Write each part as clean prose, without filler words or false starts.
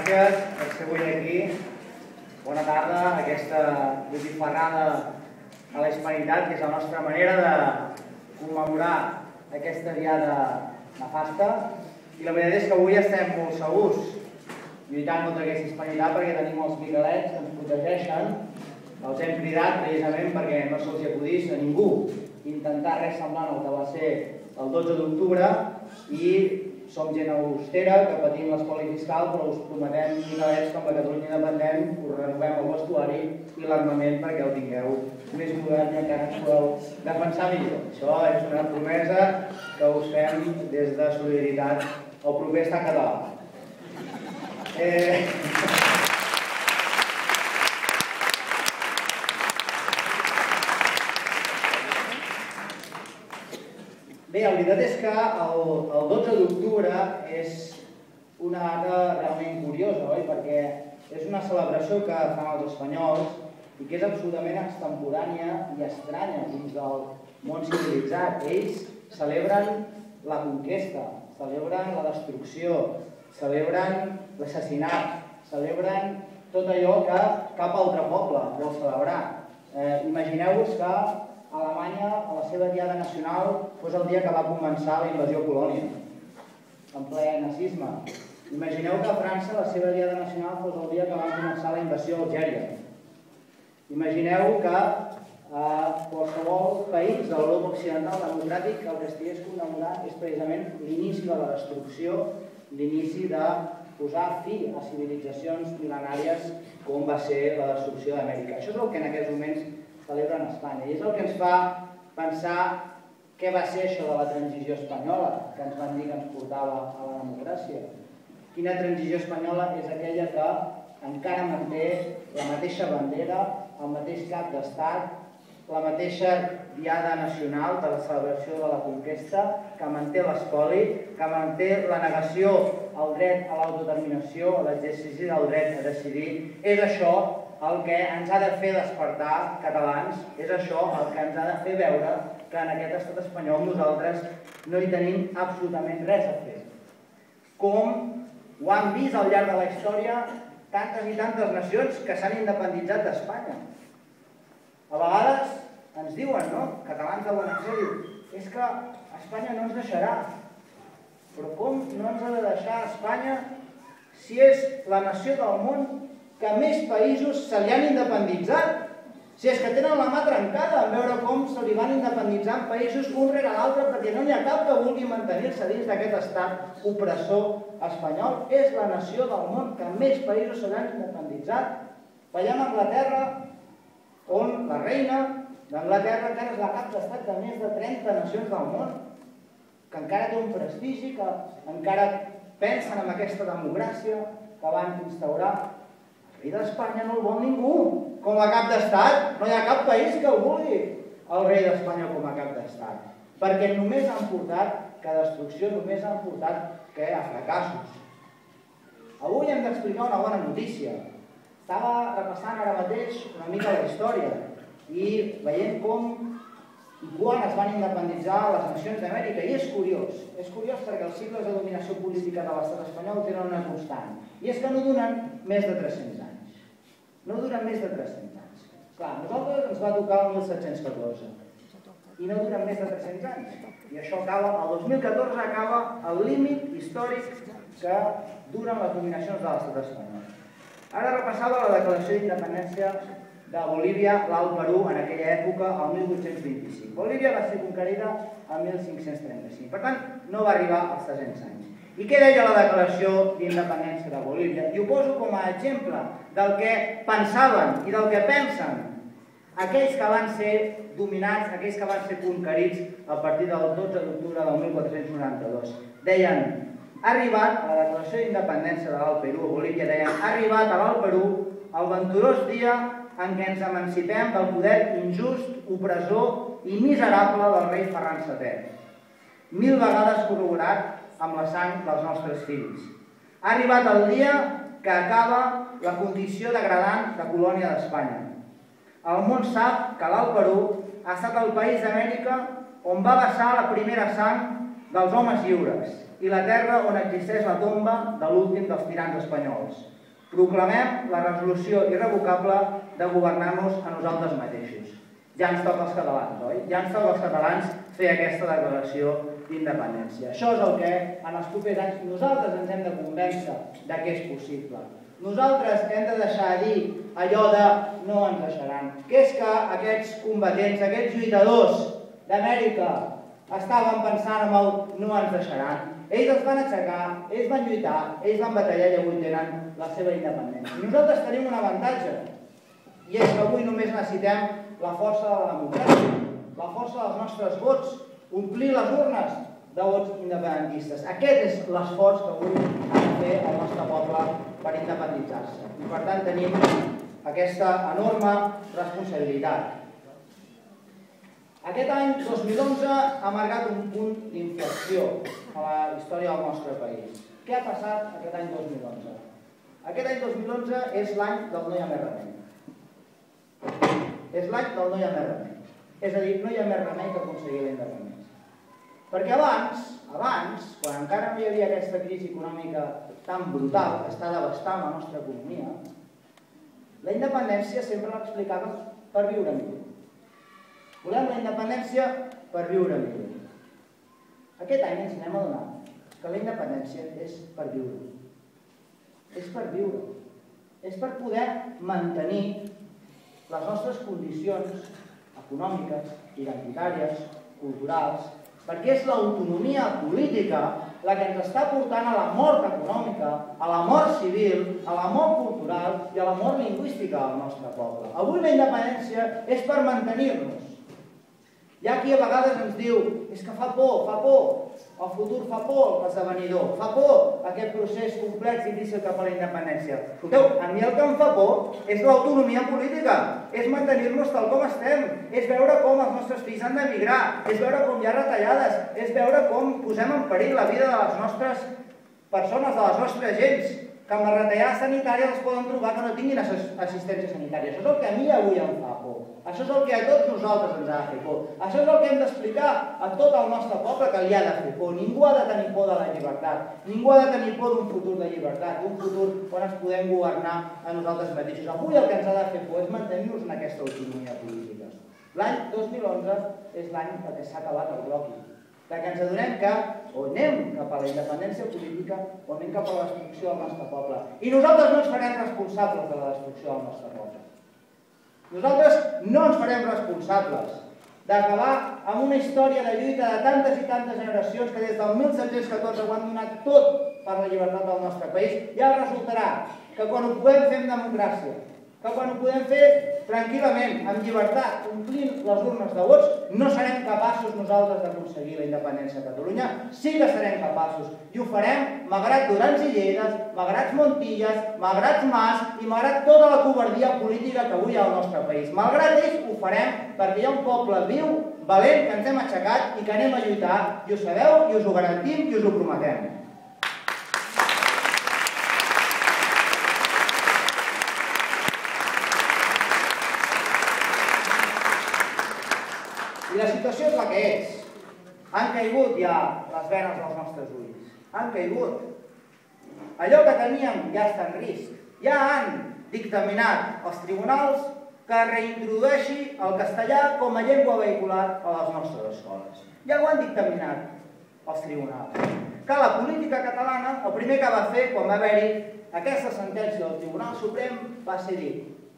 gràcies per ser avui aquí. Bona tarda a aquesta botifarrada a la Hispanitat, que és la nostra manera de commemorar aquesta diada nefasta. I la veritat és que avui estem molt segurs lluitant contra aquesta Hispanitat perquè tenim els miquelets que ens protegeixen. Els hem cridat precisament perquè no se'ls acudís a ningú intentar res semblant al que va ser el 12 d'octubre i som gent austera que patim l'espoli fiscal, però us prometem miquelets com la Catalunya independent, us renovem el vestuari i l'armament perquè el tingueu més modern i encara ens podeu defensar millor. Això és una promesa que us fem des de Solidaritat al proper estat català. Bé, la veritat és que el 12 d'octubre és una data realment curiosa, oi? Perquè és una celebració que fan els espanyols i que és absolutament extemporània i estranya dins del món civilitzat. Ells celebren la conquesta, celebren la destrucció, celebren l'assassinat, celebren tot allò que cap altre poble vol celebrar. Imagineu-vos que Alemanya, a la seva diada nacional, fos el dia que va començar la invasió a Polònia, en ple nazisme. Imagineu que a França, la seva diada nacional, fos el dia que va començar la invasió a Algèria. Imagineu que qualsevol país de l'Europa occidental democràtic el que estigués commemorant és precisament l'inici de la destrucció, l'inici de posar fi a civilitzacions mil·lenàries com va ser la destrucció d'Amèrica. Això és el que en aquests moments celebren a Espanya. I és el que ens fa pensar què va ser això de la transició espanyola, que ens van dir que ens portava a la democràcia. Quina transició espanyola és aquella que encara manté la mateixa bandera, el mateix cap d'estat, la mateixa diada nacional de la celebració de la conquesta, que manté l'espoli, que manté la negació al dret a l'autodeterminació, a l'exercici del dret a decidir. És això el que ens ha de fer despertar catalans, és això el que ens ha de fer veure que en aquest estat espanyol nosaltres no hi tenim absolutament res a fer. Com ho han vist al llarg de la història tantes i tantes nacions que s'han independitzat d'Espanya. A vegades ens diuen, no?, catalans de bona fe, és que Espanya no ens deixarà. Però com no ens ha de deixar Espanya si és la nació del món que més països se li han independitzat? Si és que tenen la mà trencada en veure com se li van independitzant països un rere l'altre perquè no n'hi ha cap que vulgui mantenir-se dins d'aquest estat opressor espanyol. És la nació del món que més països se l'han independitzat. Veiem Anglaterra, on la reina d'Anglaterra encara és la cap d'estat de més de 30 nacions del món, que encara té un prestigi, que encara pensen en aquesta democràcia que van instaurar. El rei d'Espanya no el vol ningú com a cap d'estat. No hi ha cap país que el vulgui, el rei d'Espanya com a cap d'estat. Perquè només han portat que destrucció, només han portat que a fracassos. Avui hem d'explicar una bona notícia. Estava repassant ara mateix una mica la història i veient com i quan es van independitzar les nacions d'Amèrica. I és curiós perquè els cicles de dominació política de l'estat espanyol tenen una constant. I és que no duren més de 300 anys. No duren més de 300 anys. Clar, a nosaltres ens va tocar el 1714 i no duren més de 300 anys. I això acaba, el 2014 acaba el límit històric que duren les dominacions de l'estat espanyol. Ara repassava la declaració d'independència de Bolívia, l'Alt Perú, en aquella època, el 1825. Bolívia va ser conquerida el 1535. Per tant, no va arribar als 300 anys. I què deia la declaració d'independència de Bolívia? I ho poso com a exemple del que pensaven i del que pensen aquells que van ser dominats, aquells que van ser conquerits a partir del 12 d'octubre del 1492. Deien, ha arribat, a la declaració d'independència de l'Alt Perú, a Bolívia, deien, ha arribat a l'Alt Perú el venturós dia en què ens emancipem del poder injust, opressor i miserable del rei Ferran VII, 1000 vegades corroborat amb la sang dels nostres fills. Ha arribat el dia que acaba la condició degradant de colònia d'Espanya. El món sap que l'Alt Perú ha estat el país d'Amèrica on va vessar la primera sang dels homes lliures i la terra on existeix la tomba de l'últim dels tirans espanyols. proclamem la resolució irrevocable de governar-nos a nosaltres mateixos. Ja ens toca als catalans, oi? Ja ens toca als catalans fer aquesta declaració d'independència. Això és el que en els propers anys nosaltres ens hem de convèncer de que és possible. Nosaltres hem de deixar de dir allò de no ens deixaran, que és que aquests combatents, aquests lluitadors d'Amèrica estaven pensant en el no ens deixaran. Ells es van aixecar, ells van lluitar, ells van batallar i avui tenen la seva independència. Nosaltres tenim un avantatge, i és que avui només necessitem la força de la democràcia, la força dels nostres vots, omplir les urnes de vots independentistes. Aquest és l'esforç que avui ha de fer el nostre poble per independitzar-se. I per tant tenim aquesta enorme responsabilitat. Aquest any 2011 ha marcat un punt d'inflexió a la història del nostre país. Què ha passat aquest any 2011? Aquest any 2011 és l'any del no hi ha més remei. És l'any del no hi ha més remei. És a dir, no hi ha més remei que aconseguir la independència. Perquè abans, quan encara no hi havia aquesta crisi econòmica tan brutal que està devastant la nostra economia, la independència sempre l'explicava per viure millor. Volem la independència per viure millor. Aquest any ens anem adonant que la independència és per viure. És per viure. És per poder mantenir les nostres condicions econòmiques, identitàries, culturals, perquè és l'autonomia política la que ens està portant a la mort econòmica, a la mort civil, a la mort cultural i a la mort lingüística del nostre poble. Avui la independència és per mantenir-nos. Hi ha qui a vegades ens diu és que fa por, el futur fa por, l'esdevenidor, fa por aquest procés complex i difícil cap a la independència. Escolteu, a mi el que em fa por és l'autonomia política, és mantenir-nos tal com estem, és veure com els nostres fills han d'emigrar, és veure com hi ha retallades, és veure com posem en perill la vida de les nostres persones, de les nostres gents, que amb les retallades sanitàries es poden trobar que no tinguin assistència sanitària. Això és el que a mi avui em fa por. Això és el que a tots nosaltres ens ha de fer por. Això és el que hem d'explicar a tot el nostre poble que li ha de fer por. Ningú ha de tenir por de la llibertat. Ningú ha de tenir por d'un futur de llibertat, un futur on ens podem governar a nosaltres mateixos. Avui el que ens ha de fer por és mantenir-nos en aquesta autonomia política. L'any 2011 és l'any que s'ha acabat el bloc, que ens adonem que o anem cap a la independència política o anem cap a la destrucció del nostre poble. I nosaltres no ens farem responsables de la destrucció del nostre poble. Nosaltres no ens farem responsables d'acabar amb una història de lluita de tantes i tantes generacions que des del 1714 ho han donat tot per la llibertat del nostre país. I ara resultarà que quan ho podem fer amb democràcia, que quan ho podem fer tranquil·lament, amb llibertat, omplint les urnes de vots, no serem capaços nosaltres d'aconseguir la independència a Catalunya. Sí que serem capaços, i ho farem malgrat Durans i Lleides, malgrat Montilles, malgrat Mas i malgrat tota la covardia política que avui hi ha al nostre país. Malgrat ells ho farem perquè hi ha un poble viu, valent, que ens hem aixecat i que anem a lluitar, i ho sabeu, i us ho garantim i us ho prometem. I la situació és la que és. Han caigut ja les venes dels nostres ulls. Han caigut. Allò que teníem ja està en risc. Ja han dictaminat els tribunals que reintrodueixi el castellà com a llengua vehicular a les nostres escoles. Ja ho han dictaminat els tribunals. Que la política catalana, el primer que va fer quan va haver-hi aquesta sentència del Tribunal Suprem va ser dir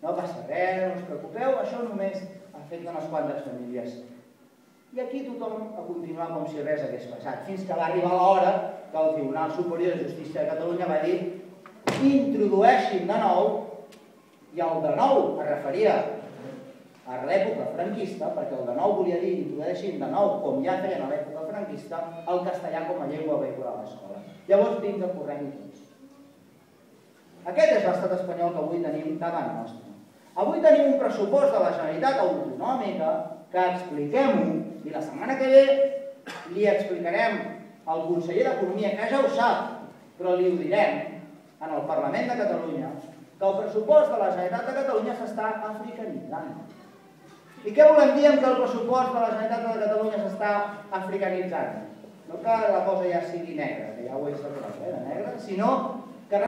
no passa res, no us preocupeu, això només afecta unes quantes famílies. I aquí tothom a continuar com si res hagués passat, fins que va arribar l'hora que el Tribunal Superior de Justícia de Catalunya va dir introdueixin de nou, i el de nou es referia a l'època franquista, perquè el de nou volia dir introdueixin de nou, com ja feien a l'època franquista, el castellà com a llengua vehicular a l'escola. Llavors vinga, correm tots. Aquest és l'estat espanyol que avui tenim davant nostre. Avui tenim un pressupost de la Generalitat autonòmica que expliquem-ho, i la setmana que ve li explicarem al conseller d'Economia, que ja ho sap, però li ho direm en el Parlament de Catalunya, que el pressupost de la Generalitat de Catalunya s'està africanitzant. I què volem dir amb que el pressupost de la Generalitat de Catalunya s'està africanitzant? No que la cosa ja sigui negra, que ja ho és de negre, sinó